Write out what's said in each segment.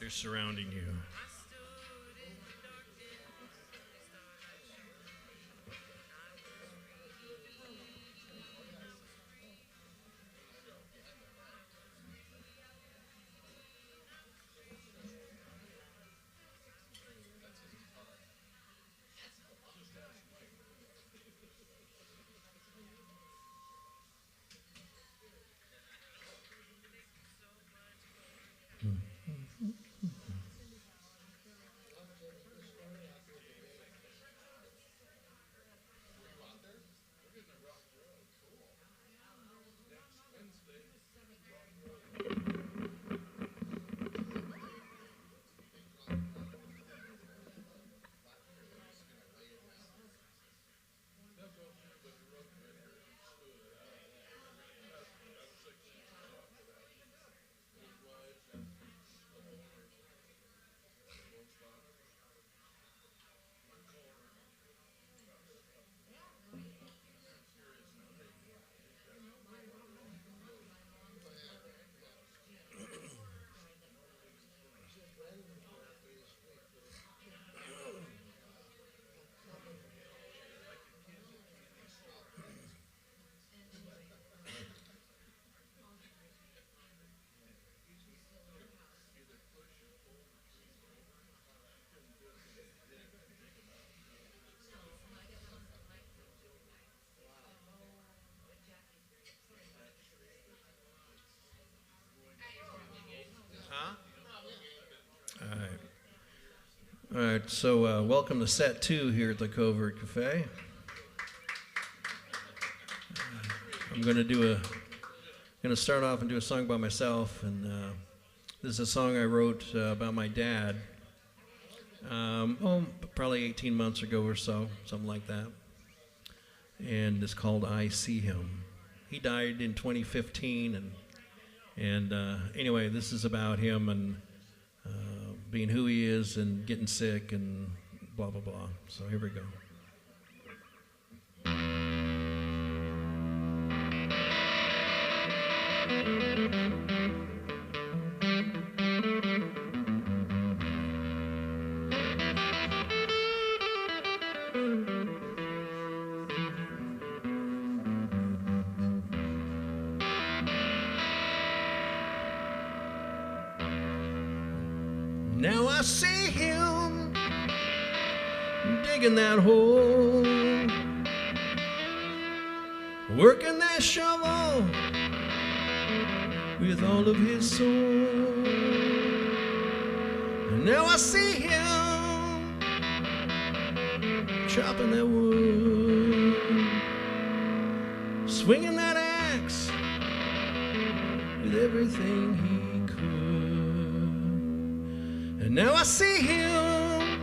They're surrounding you. All right, so welcome to set 2 here at the Covert Café. I'm going to start off and do a song by myself, and this is a song I wrote about my dad, probably 18 months ago or so, something like that, and it's called I See Him. He died in 2015, and anyway, this is about him and being who he is and getting sick and blah, blah, blah. So here we go. Now I see him digging that hole, working that shovel with all of his soul. And now I see him chopping that wood, swinging that axe with everything he could. And now I see him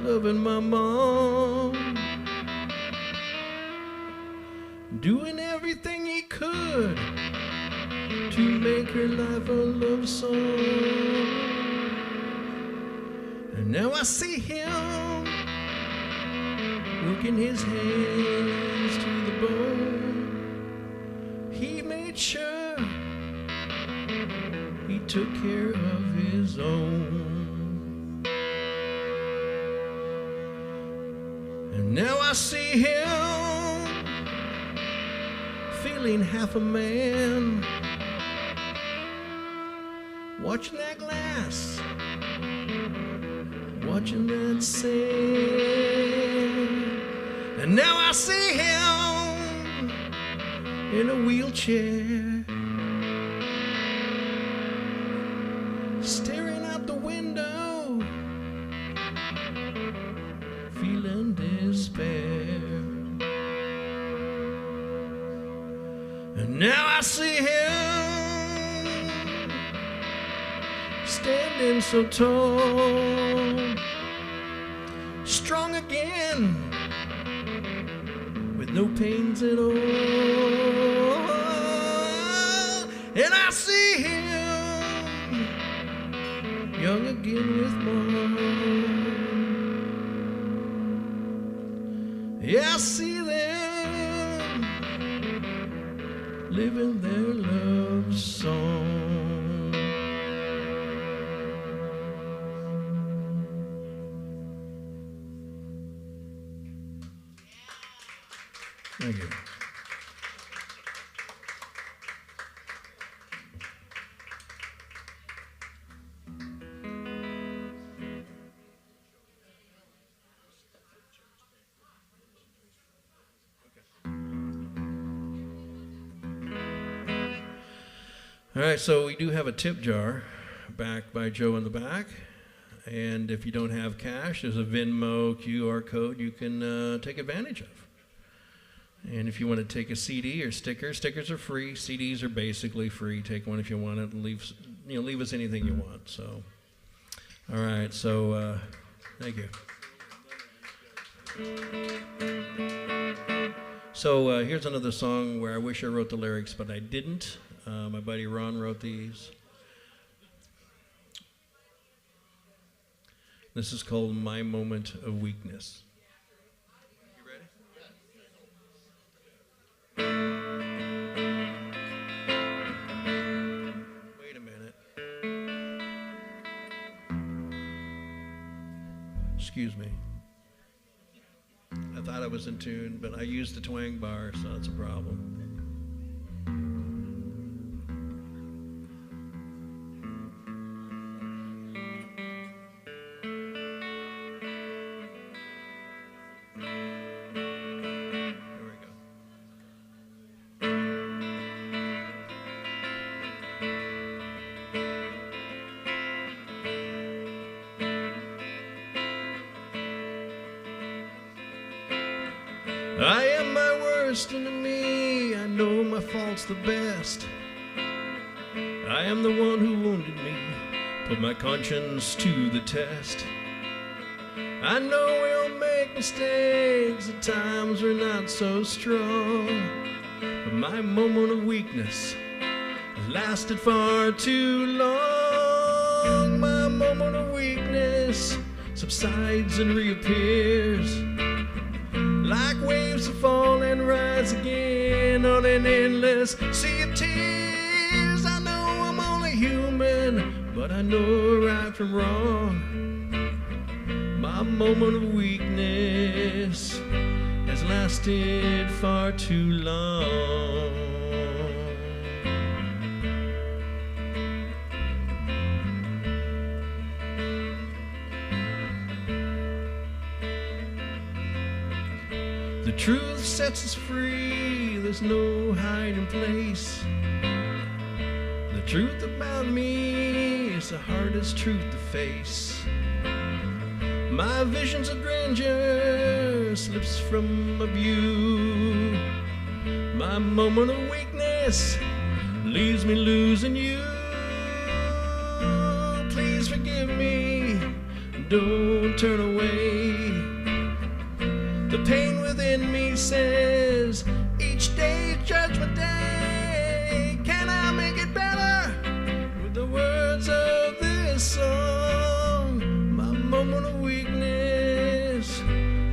loving my mom, doing everything he could to make her life a love song. And now I see him working his hands to the bone. He made sure he took care of his own. And now I see him feeling half a man, watching that glass, watching that sand. And now I see him in a wheelchair, staring out the window, feeling despair. And now I see him standing so tall, strong again, with no pains at all. And I see him young again with mom. Yeah, I see them living their love song. All right, so we do have a tip jar back by Joe in the back. And if you don't have cash, there's a Venmo QR code you can take advantage of. And if you want to take a CD or sticker, stickers are free. CDs are basically free. Take one if you want it, and leave us anything you want. So, all right. So, thank you. So here's another song where I wish I wrote the lyrics, but I didn't. My buddy Ron wrote these. This is called My Moment of Weakness. You ready? Wait a minute. Excuse me. I thought I was in tune, but I used the twang bar, so that's a problem. I am my worst enemy, I know my fault's the best. I am the one who wounded me, put my conscience to the test. I know we'll make mistakes, at times we're not so strong, but my moment of weakness has lasted far too long. My moment of weakness subsides and reappears, like waves that fall and rise again on an endless sea of tears. I know I'm only human, but I know right from wrong. My moment of weakness has lasted far too long. The truth sets us free, there's no hiding place. The truth about me is the hardest truth to face. My visions of grandeur slips from my view. My moment of weakness leaves me losing you. Please forgive me, don't turn away. The pain within me says, each day is Judgment Day. Can I make it better with the words of this song? My moment of weakness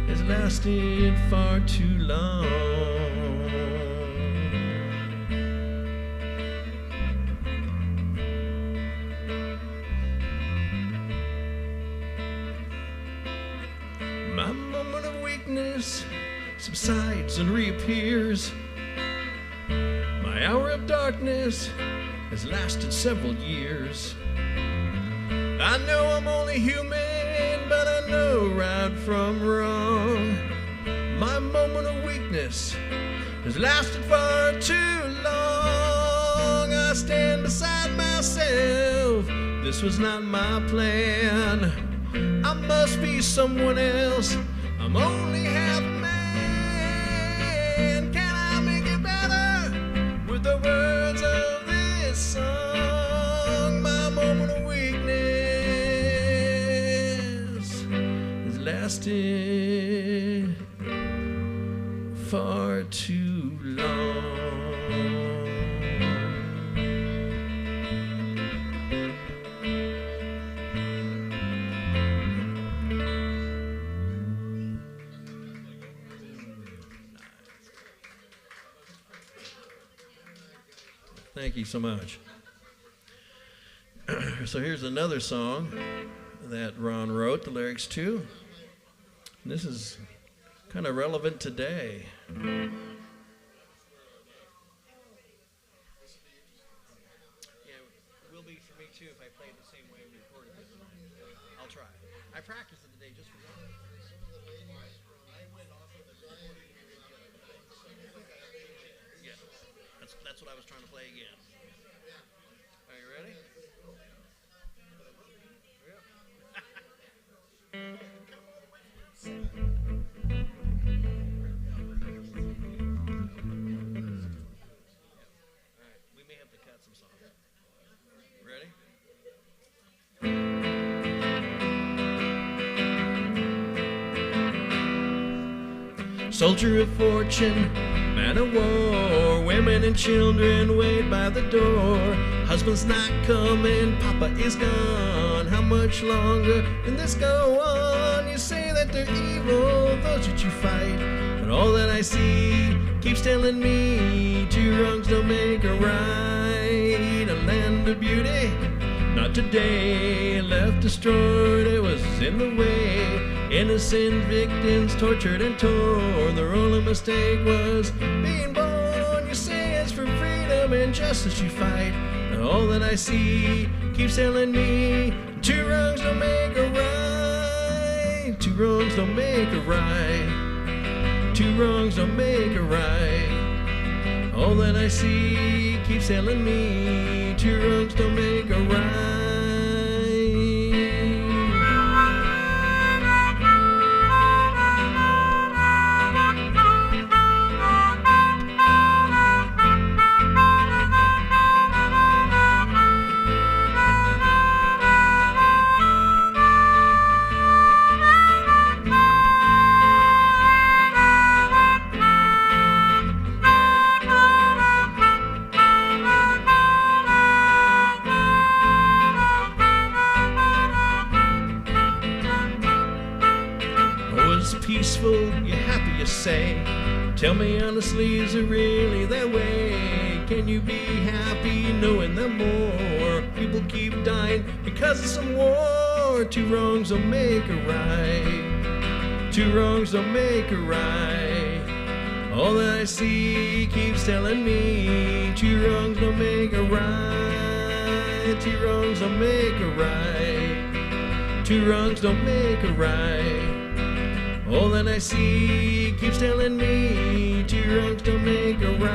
has lasted far too long. My moment of weakness subsides and reappears. My hour of darkness has lasted several years. I know I'm only human, but I know right from wrong. My moment of weakness has lasted far too long. I stand beside myself, this was not my plan. I must be someone else, I'm only half a man. Can I make it better with the words of this song? My moment of weakness has lasted far too long. Thank you so much. So here's another song that Ron wrote the lyrics to. And this is kind of relevant today. Yeah, it will be for me too if I play it the same way we recorded it. I'll try. I practiced it today just for you. Yeah, that's what I was trying to play again. Soldier of fortune, man of war, women and children wait by the door. Husband's not coming, Papa is gone. How much longer can this go on? You say that they're evil, those that you fight, but all that I see keeps telling me two wrongs don't make a right. A land of beauty, not today, left destroyed, it was in the way. Innocent victims tortured and torn. Their only mistake was being born. You say it's for freedom and justice you fight. And all that I see keeps telling me two wrongs don't make a right. Two wrongs don't make a right. Two wrongs don't make a right. All that I see keeps telling me two wrongs don't make a right. Peaceful, you happy, you say. Tell me honestly, is it really that way? Can you be happy knowing that more people keep dying because of some war? Two wrongs don't make a right. Two wrongs don't make a right. All that I see keeps telling me two wrongs don't make a right. Two wrongs don't make a right. Two wrongs don't make a right. All that I see keeps telling me two wrongs don't make a right.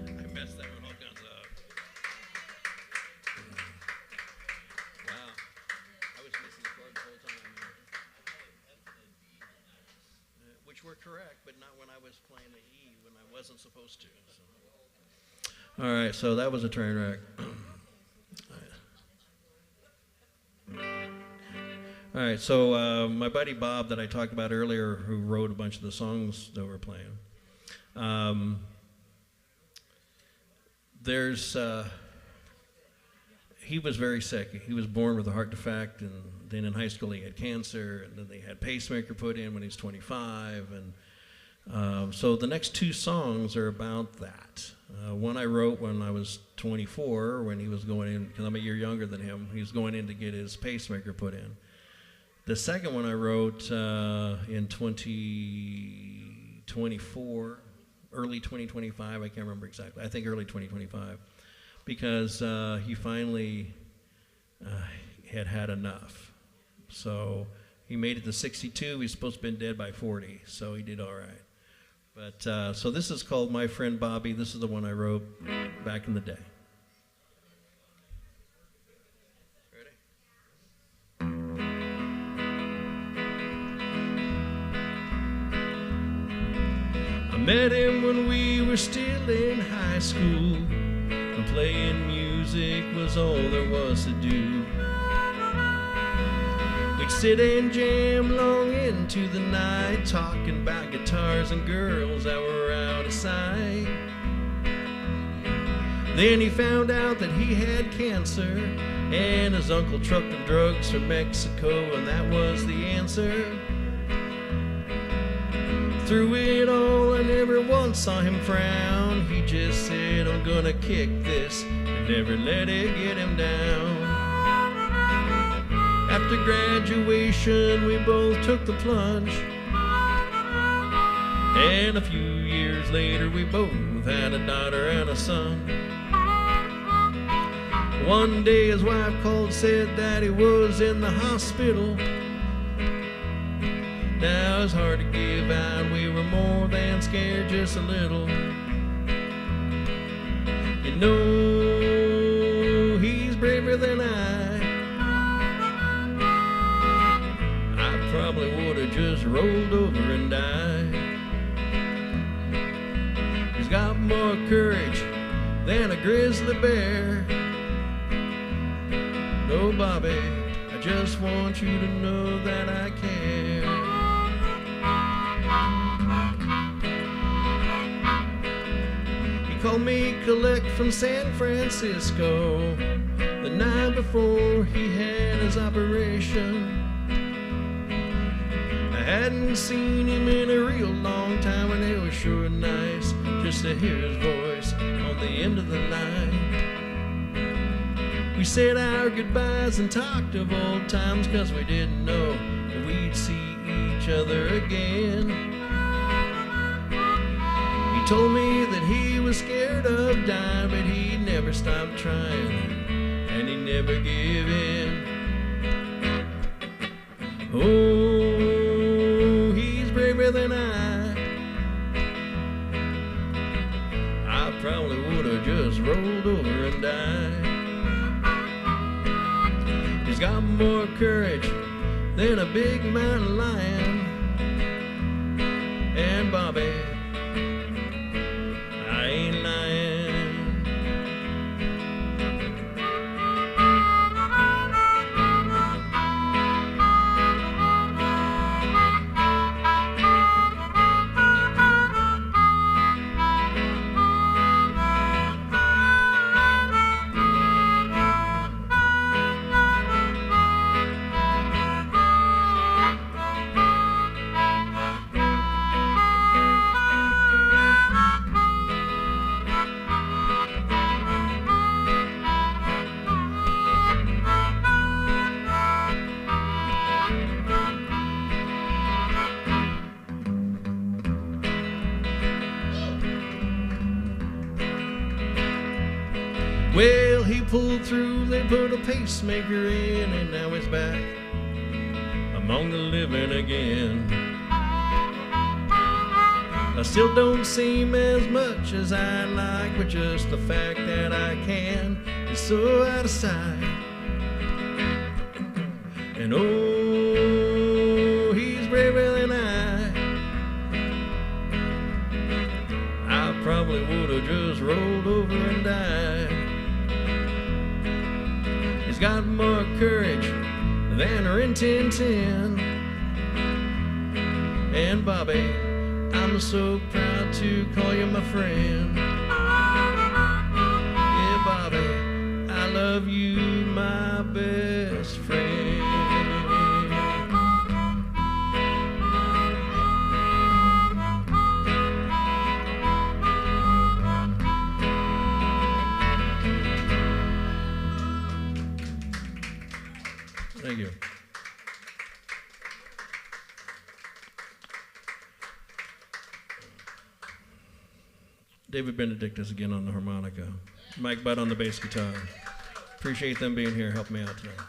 I messed that one all kinds up. Wow. I was missing the chord the whole time. Which were correct, but not when I was playing the E when I wasn't supposed to. So. All right, so that was a train wreck. All right, so my buddy Bob that I talked about earlier, who wrote a bunch of the songs that we're playing, he was very sick. He was born with a heart defect, and then in high school he had cancer, and then they had pacemaker put in when he was 25, and so the next two songs are about that. One I wrote when I was 24, when he was going in, because I'm a year younger than him, he was going in to get his pacemaker put in. The second one I wrote in 2024, early 2025, I can't remember exactly, I think early 2025, because he finally had enough. So he made it to 62, he's supposed to have been dead by 40, so he did all right. But so this is called My Friend Bobby. This is the one I wrote back in the day. Ready? I met him when we were still in high school, and playing music was all there was to do. We'd sit and jam long into the night, talking about guitars and girls that were out of sight. Then he found out that he had cancer, and his uncle trucked him drugs from Mexico, and that was the answer. Through it all, I never once saw him frown. He just said, I'm gonna kick this, and never let it get him down. After graduation, we both took the plunge, and a few years later, we both had a daughter and a son. One day, his wife called, said that he was in the hospital. Now it's hard to give out. We were more than scared, just a little. You know, he's braver than I probably would have just rolled over and died. He's got more courage than a grizzly bear. No, Bobby, I just want you to know that I care. He called me collect from San Francisco the night before he had his operation. I hadn't seen him in a real long time, and it was sure nice just to hear his voice on the end of the line. We said our goodbyes and talked of old times, 'cause we didn't know that we'd see each other again. He told me that he was scared of dying, but he never stopped trying, and he never gave in. Oh, he's braver than I probably would have just rolled over and died. He's got more courage than a big mountain lion. And Bobby, I ain't lying. Well, he pulled through, they put a pacemaker in, and now he's back among the living again. I still don't seem as much as I like, but just the fact that I can is so out of sight. And oh, he's braver than I probably would have just rolled over and died. He's got more courage than Rin Tin Tin. And Bobby, I'm so proud to call you my friend. Yeah, Bobby, I love you, my best friend. Thank you. David Benedict is again on the harmonica. Mike Budd on the bass guitar. Appreciate them being here, helping me out tonight.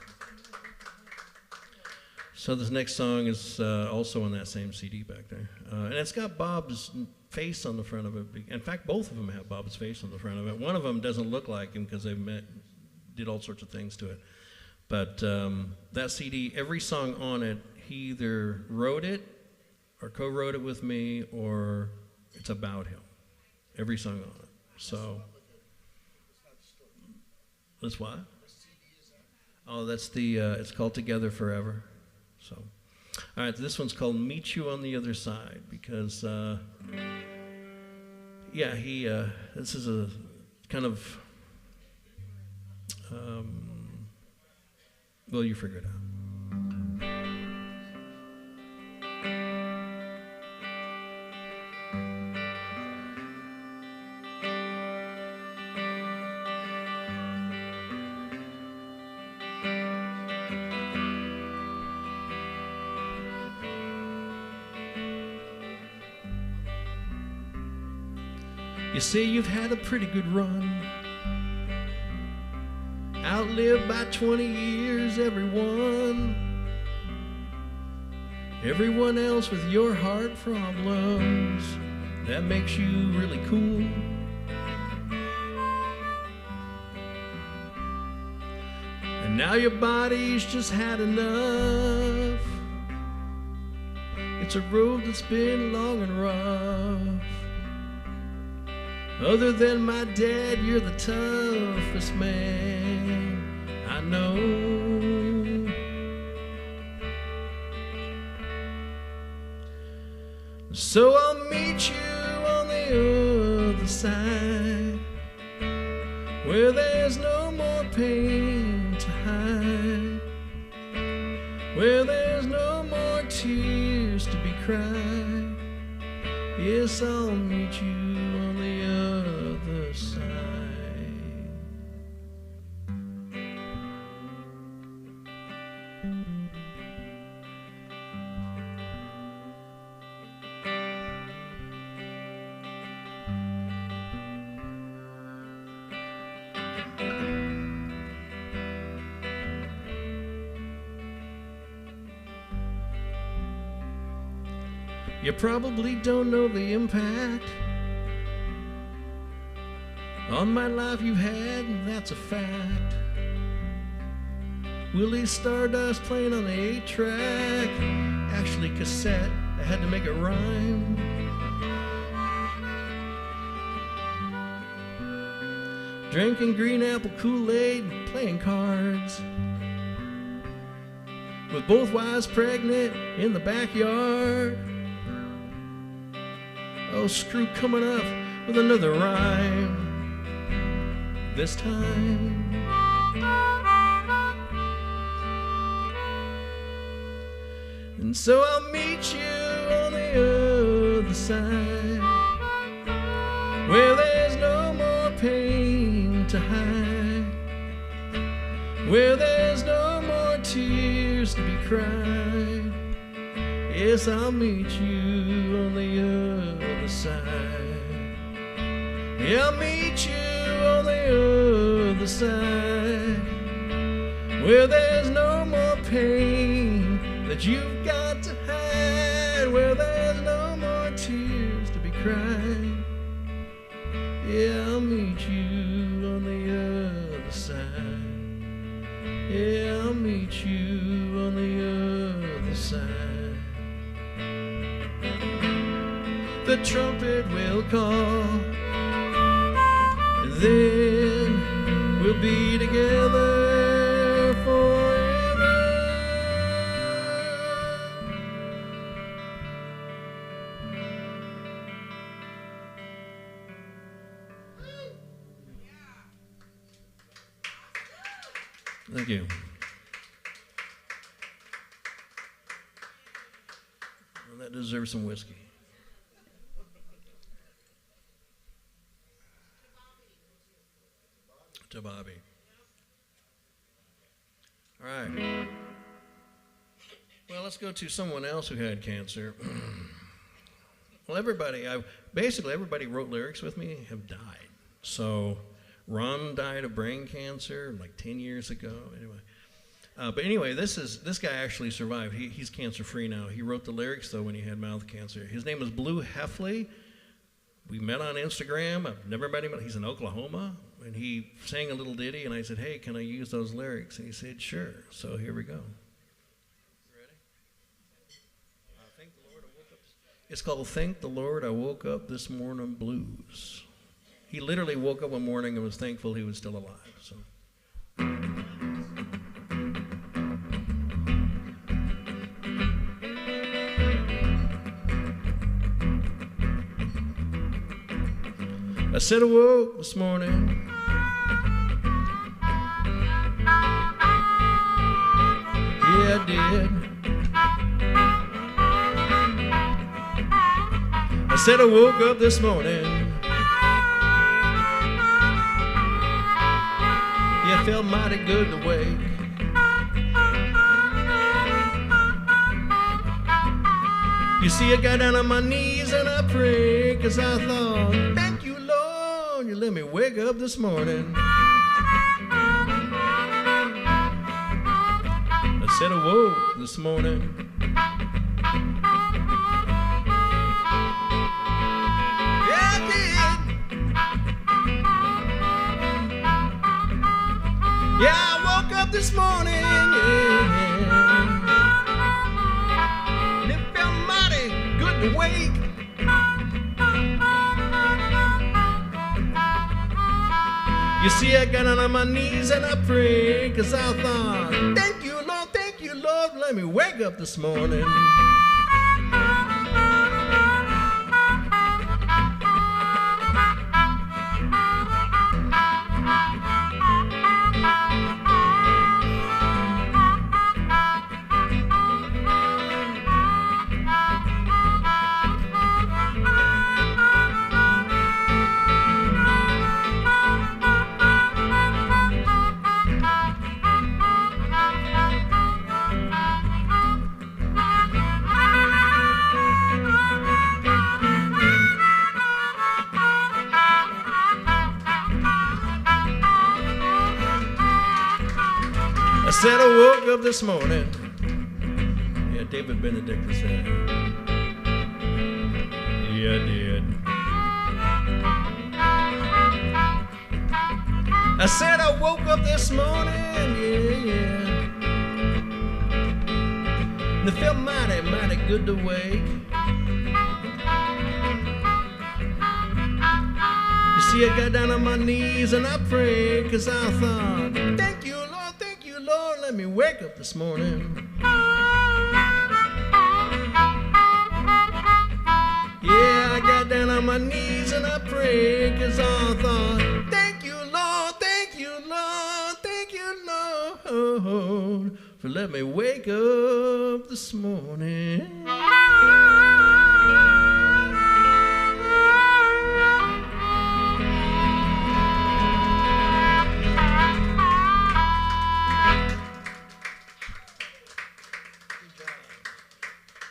So this next song is also on that same CD back there. And it's got Bob's face on the front of it. In fact, both of them have Bob's face on the front of it. One of them doesn't look like him because they did all sorts of things to it. But that CD, every song on it, he either wrote it or co-wrote it with me, or it's about him. Every song on it. So, that's what? Oh, that's the, it's called Together Forever. So, all right, this one's called Meet You on the Other Side, because, yeah, this is a kind of, well, you figure it out. You say you've had a pretty good run, outlived by 20 years everyone, everyone else with your heart problems. That makes you really cool. And now your body's just had enough. It's a road that's been long and rough. Other than my dad, you're the toughest man I know. So I'll meet you on the other side, where there's no more pain to hide, where there's no more tears to be cried. Yes, I'll meet you on the other side. You probably don't know the impact on my life you've had, and that's a fact. Willie Stardust playing on the 8-track, actually cassette, I had to make it rhyme. Drinking green apple Kool-Aid, playing cards, with both wives pregnant in the backyard. Oh, Screw coming up with another rhyme this time. And so I'll meet you on the other side, where there's no more pain to hide, where there's no more tears to be cried. Yes, I'll meet you on the other side. Yeah, I'll meet you on the other side, where there's no more pain that you've got to hide, where there's no more tears to be cried. Yeah, I'll meet you on the other side. Yeah, I'll meet you on the other side. The trumpet will call, and then we'll be together forever. Thank you. Well, that deserves some whiskey. To Bobby. All right. Well, let's go to someone else who had cancer. Well, everybody wrote lyrics with me have died. So Ron died of brain cancer like 10 years ago. Anyway, this guy actually survived. He's cancer free now. He wrote the lyrics though when he had mouth cancer. His name is Blue Heffley. We met on Instagram. I've never met him. He's in Oklahoma. And he sang a little ditty, and I said, hey, can I use those lyrics? And he said, sure. So here we go. You ready? Thank the Lord, I woke up. It's called Thank the Lord, I Woke Up This Morning Blues. He literally woke up one morning and was thankful he was still alive. So. I said I woke this morning. Yeah, I did. I said I woke up this morning. Yeah, it felt mighty good to wake. You see, I got down on my knees and I prayed, 'cause I thought, thank you, Lord, you let me wake up this morning. I said I woke this morning. Yeah, I woke up this morning, yeah. And it felt mighty good to wake. You see, I got on my knees and I prayed, 'cause I thought, thank you, Lord, let me wake up this morning. I said I woke up this morning. Yeah, David Benedict said. Yeah, I did. I said I woke up this morning, yeah. And it felt mighty good to wake. You see, I got down on my knees and I prayed, 'cause I thought, thank you, Lord, let me wake up this morning. Yeah, I got down on my knees and I prayed, 'cause I thought, thank you, Lord, for letting me wake up this morning.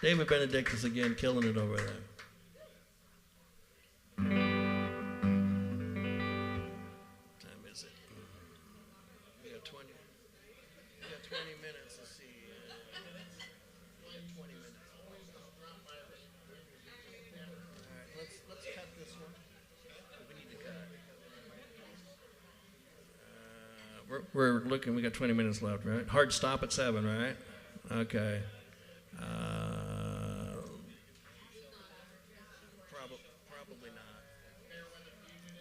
David Benedict is again killing it over there. What time is it? We got 20 minutes to see. 20 minutes. All right, let's cut this one. We need to cut. We're looking. We got 20 minutes left, right? Hard stop at 7, right? Okay. Probably not.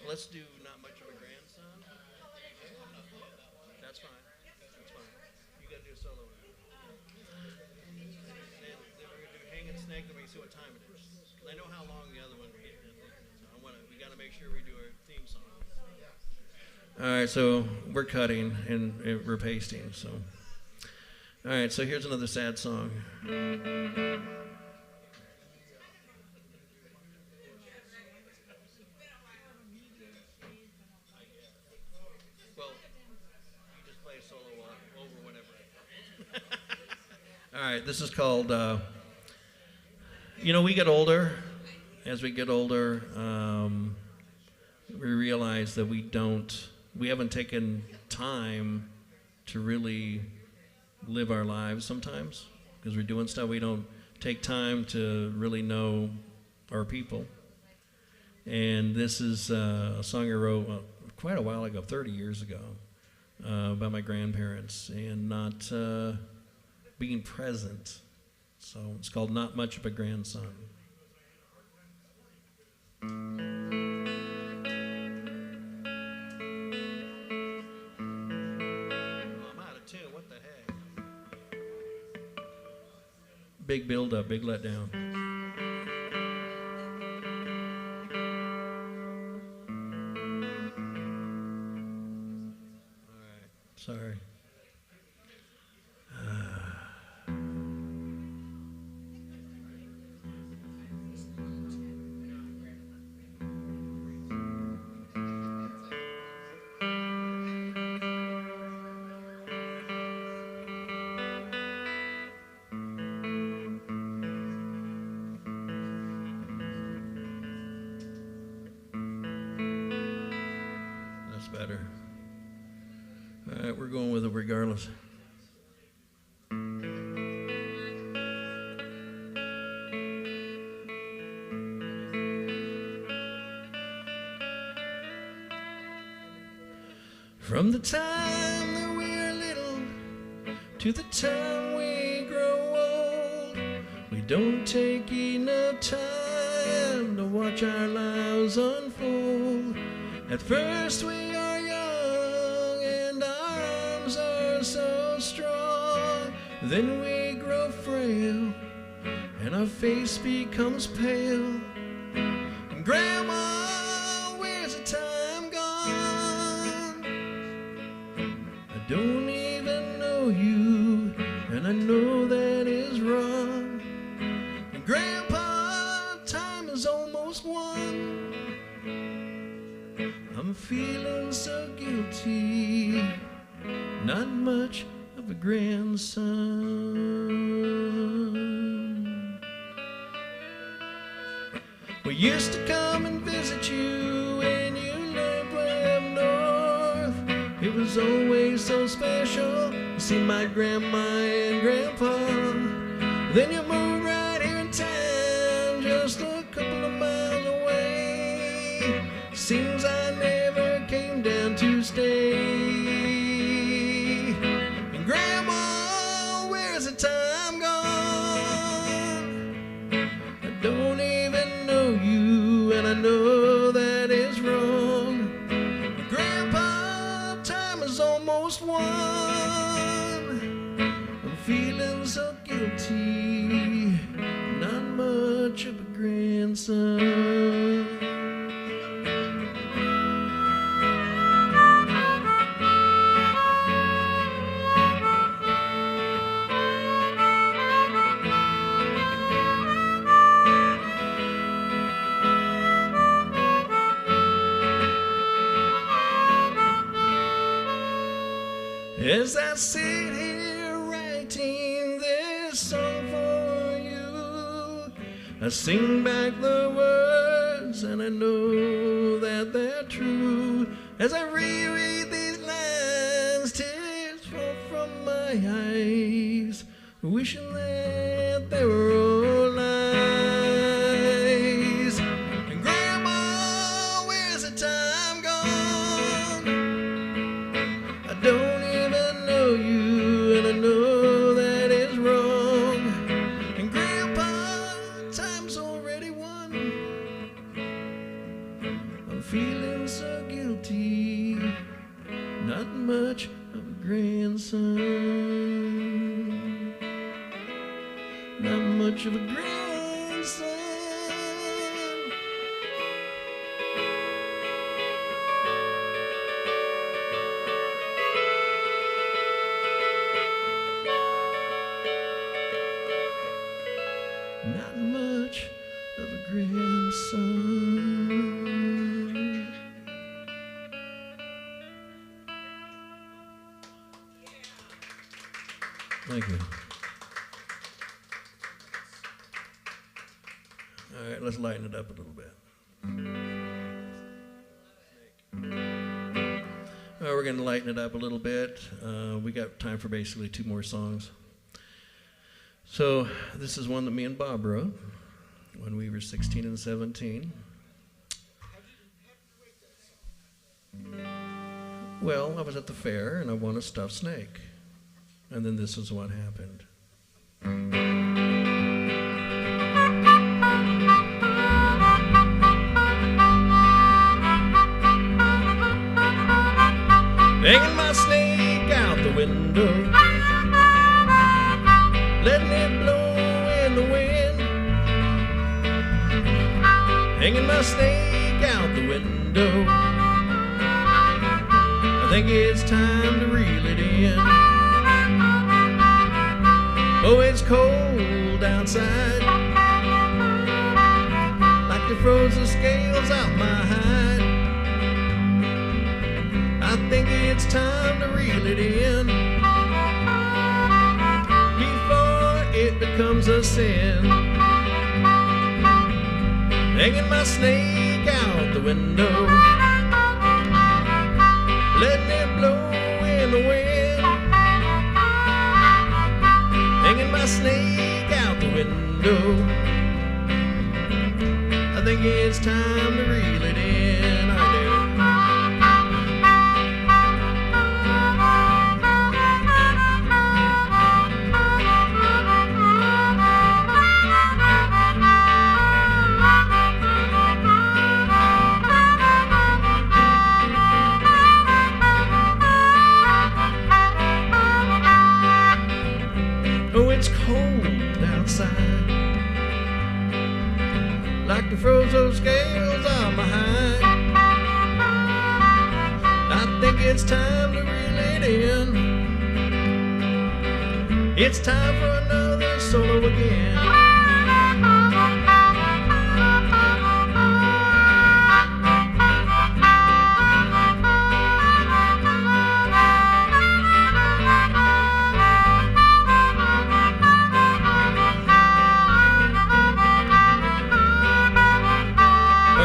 Let's do Not Much of a Grandson. That's fine. You gotta do a solo. Then we're gonna do Hang and Snake, then we can see what time it is. I know how long the other one is. So we gotta make sure we do our theme song. All right, so we're cutting and we're pasting. So, all right, so here's another sad song. All right, this is called, we get older. As we get older, we realize that we haven't taken time to really live our lives sometimes because we're doing stuff. We don't take time to really know our people. And this is a song I wrote quite a while ago, 30 years ago, about my grandparents and not being present. So it's called Not Much of a Grandson. I'm out of tune, what the heck? Big build up, big letdown. All right, sorry. Better. All right, we're going with it regardless. From the time that to the time we grow old. We don't take enough time to watch our lives unfold. At first we are young and our arms are so strong. Then we grow frail and our face becomes pale. And Grandma, where's the time gone? I don't even know you, and I know that is wrong. And Grandpa, time is almost won. I'm feeling so guilty, not much of a grandson. We used to come and visit you when you lived way up north. It was always so special to see my grandma and grandpa. Then you moved right here in town, just a couple of miles away. Seems I never came down to stay. And Grandma, where's the time gone? I don't even know you, and I know that is wrong. Grandpa, time is almost won. I'm feeling so guilty, not much of a grandson. As I sit here writing this song for you, I sing back the words and I know that they're true. As I reread these lines, tears fall from my eyes, wishing that they were all lies. And Grandma, where's the time gone? I don't you, and I know that is wrong. And Grandpa, time's already won. I'm feeling so guilty, not much of a grandson. Not much of a grandson. Not much of a grandson. Thank you. All right, let's lighten it up a little bit. All right, we're going to lighten it up a little bit. We got time for basically 2 more songs. So this is one that me and Bob wrote when we were 16 and 17. Well, I was at the fair and I won a stuffed snake. And then this is what happened. Hanging my snake out the window, letting it blow in the wind. Hanging my snake out the window, I think it's time to reel it in. Oh, it's cold outside, like they froze the scales out my hide. I think it's time to reel it in before it becomes a sin. Hanging my snake out the window, letting it blow in the wind. Hanging my snake out the window, I think it's time to reel it in. I do. outside, like the frozen scales on my hide. I think it's time to reel it in. It's time for another solo again.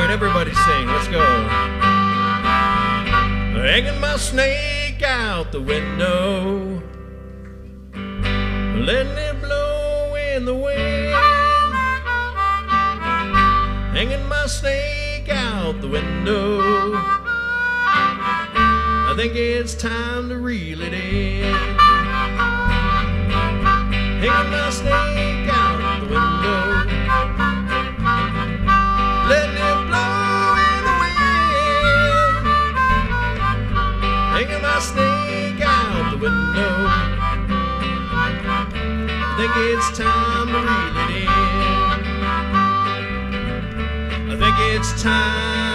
Everybody sing, let's go. Hanging my snake out the window, letting it blow in the wind. Hanging my snake out the window, I think it's time to reel it in. Hanging my snake out the window, letting it my snake out the window, I think it's time to reel it in. I think it's time to reel it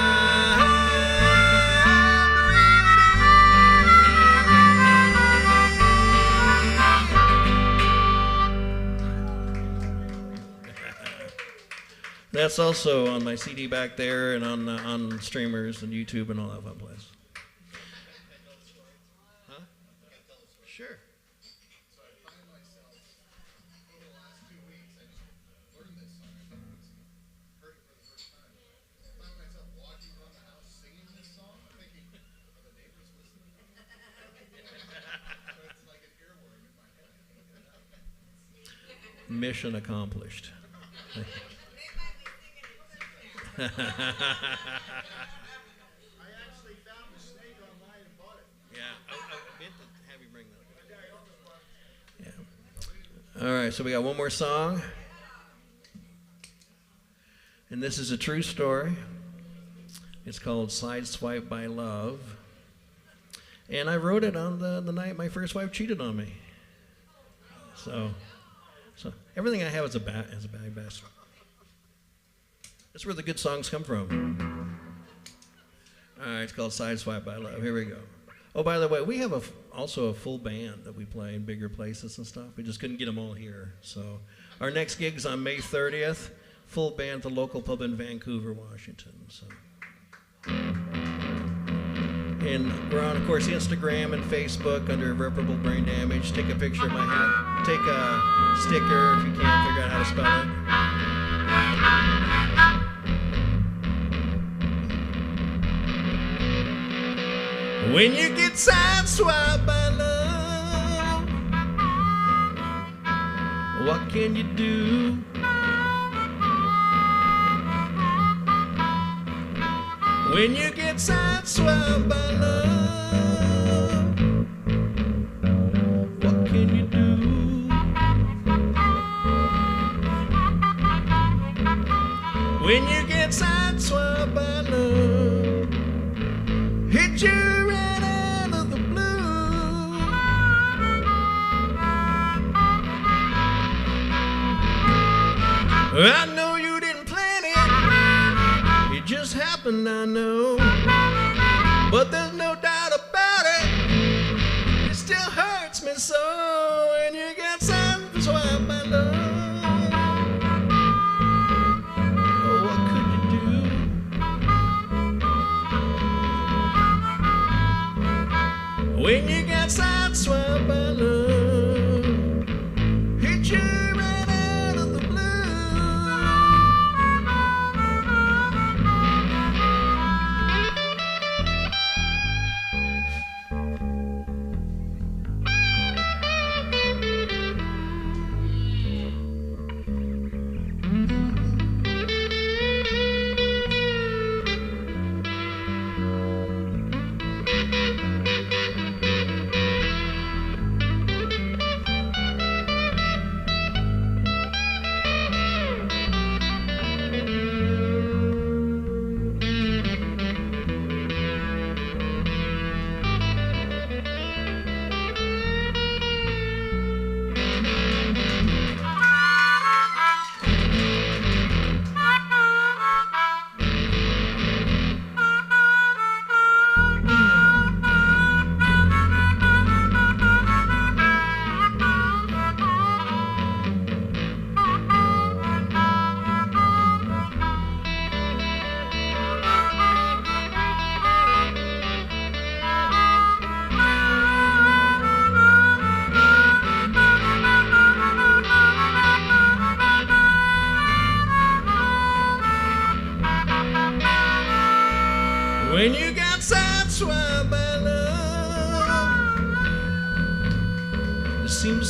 in. That's also on my CD back there and on streamers and YouTube and all that fun place. Sure. So I find myself, over the last 2 weeks, I just learned this song. I heard it for the first time. I find myself walking around the house singing this song. I'm thinking, are the neighbors listening? So it's like an earworm in my head. I can't get it out. Mission accomplished. They might be singing it too now. I actually found the snake online and bought it. Yeah, I meant to have you bring that up. Yeah. All right, so we got one more song. And this is a true story. It's called Sideswipe by Love. And I wrote it on the night my first wife cheated on me. So everything I have is a bag best. That's where the good songs come from. All right, it's called Sideswipe by Love. Here we go. Oh, by the way, we have also a full band that we play in bigger places and stuff. We just couldn't get them all here. So our next gig's on May 30th. Full band at the local pub in Vancouver, Washington. So. And we're on, of course, Instagram and Facebook under Earreparable Brain Damage. Take a picture of my hat. Take a sticker if you can't figure out how to spell it. When you get sideswiped by love, what can you do? When you get sideswiped by love, what can you do? When you get sideswiped by love, hit you right out of the blue. I know you didn't plan it, it just happened, I know. But there's no doubt about it, it still hurts me so. When you get sideswiped by love, oh, what could you do? When you get sideswiped by love, hit you right out of the blue.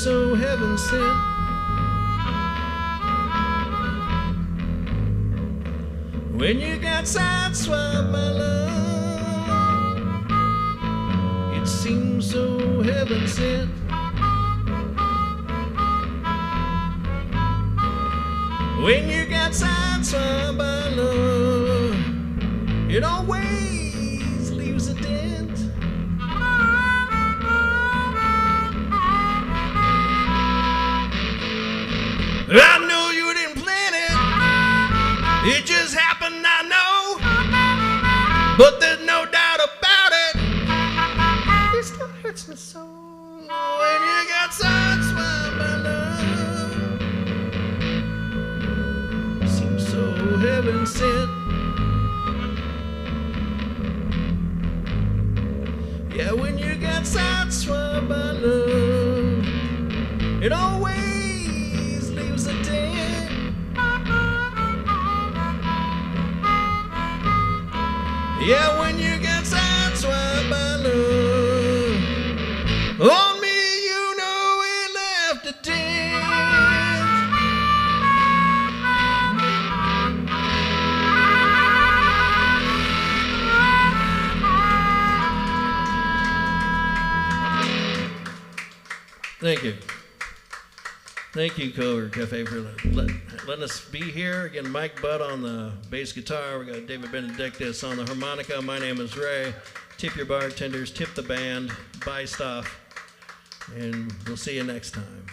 so heaven sent. When you got sideswiped by love, it seems so heaven sent. When you got sideswiped by love, it always leaves a dent. I know you didn't plan it, it just happened, I know. But there's no doubt about it, it still hurts me so. When you got sideswiped by love, seems so heaven sent. Yeah, when you got sideswiped by love, it always leaves a dent. Yeah, when you get sideswiped by love, on me you know it left a dent. Thank you. Thank you, Covert Café, for letting us be here. Again, Mike Budd on the bass guitar. We got David Benedictus on the harmonica. My name is Ray. Tip your bartenders, tip the band, buy stuff, and we'll see you next time.